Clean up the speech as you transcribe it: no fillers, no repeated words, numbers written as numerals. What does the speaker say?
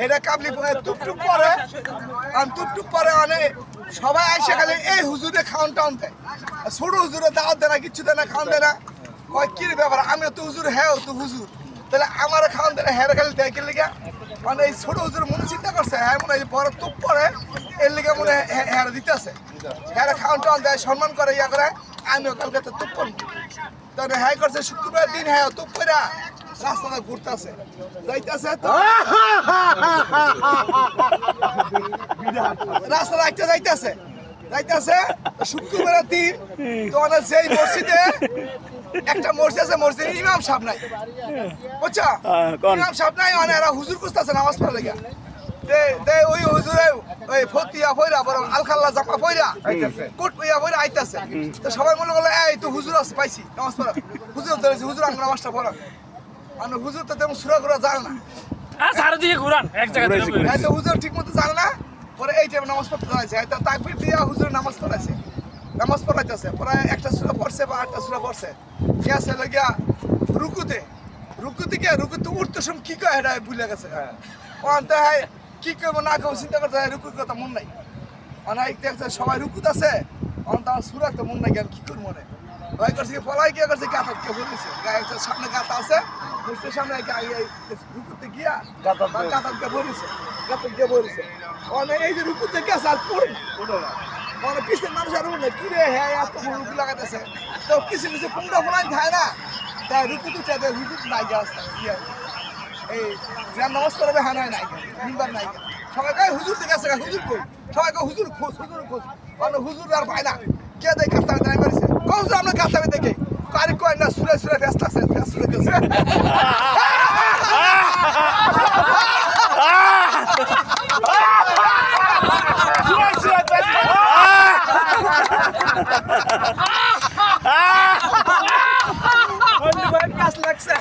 এটা কাবলি টুকটুক পরে টুকটুক পরে অনেক সবাই আইসে খালি এই হুজুরে খাওয়ান টাউন দেয়, ছোট হুজুরে দাওয়াত দেয় না, কিচ্ছু দেয় না, খাওয়ান দেয় না। কয় কি ব্যাপার, আমিও তো হুজুর, হ্যাঁ তো হুজুর, তাহলে আমারও খাওয়ান দেয় না, হ্যাঁ খালি দেয় কে লিগা? মানে এই ছোট হুজুর মনে চিন্তা করছে, হ্যাঁ মনে হয় বড় টুপ পরে এর লিগে মনে হ্যাঁ দিতে আছে, হ্যাঁ খাওয়ান টাউন দেয়, সম্মান করে, ইয়া করে। আমিও কালকে তো টুপ করবো, তাহলে হ্যাঁ করছে শুক্রবার দিন, হ্যাঁ টুপ করে রাস্তাটা ঘুরতেছে যাইতেছে, রাস্তা রাখতে যাইতেছে শুক্রবারের দিন। তো যেই মসজিদে একটা মসজিদ আছে, মসজিদে ইমাম সাহেব নাই, বুঝছো? ইমাম সাহেব নাই, মানে এরা হুজুর খুঁজতেছে নামাজ পড়ার লেগে। ওই হুজুরে ওই ফতিয়া পয়রা বড় আলখাল্লা জামা পয়রা কোট পয়রা পয়রা আইতাছে। তো সবাই মনে করলো এই তো হুজুর আছে, পাইছি নামাজ পড়া, হুজুর ধরেছি, হুজুর আমরা নামাজটা পড়া। মানে হুজুর তো তেমন সুরা করা জানে না, হুজুর ঠিক মতো জানে না। পরে এই টাইমে নামাজ পড়তে দাঁড়াইছে, তাকবীর দিয়া হুজুর নামাজ পড়াইছে, নামাজ পড়াইতেছে। পরে একটা সূরা পড়ছে বা 8টা সূরা পড়ছে, গিয়াছে লাগিয়া রুকুতে উঠতে সময় কি কয় এটা ভুলে গেছে। কি করবো না করবো চিন্তা করতে হয়, রুকুর কথা মন নাই। অনেক দেখছে সবাই রুকুত আছে, তার সুরা তো মন নাই, আমি কি করবো মনে ভয় করছে, পলাই গিয়ে করছে, গাঁথাকে বলেছে সামনে গাঁথা আছে, মূর্তির সামনে রুকুতে গিয়া গাঁথাকে বলেছে, অনেক এই যে রুকুতে গেছে আর পড়ে না, মানে পিছের মানুষ আর উঠে কি রে, হ্যাঁ এত রুকু লাগাইতেছে। তো কিছু পুংটা ফোলাই খায় না, তাই রুকুতে চাইতে রুকুত নাই গাছ এই যে নামাজ পড়াবে, হ্যাঁ নাই মিম্বার নাই। সবাই হুজুর থেকে আছে, হুজুর কই, সবাই হুজুর খোঁজ, মানে হুজুর আর পায় না, কে দেয় গাছটা নাই মারিছে, হুজুর আমরা গাছটা দেখে কারি কয় না, সুরে ব্যস্ত আছে, গাছ লাগছে,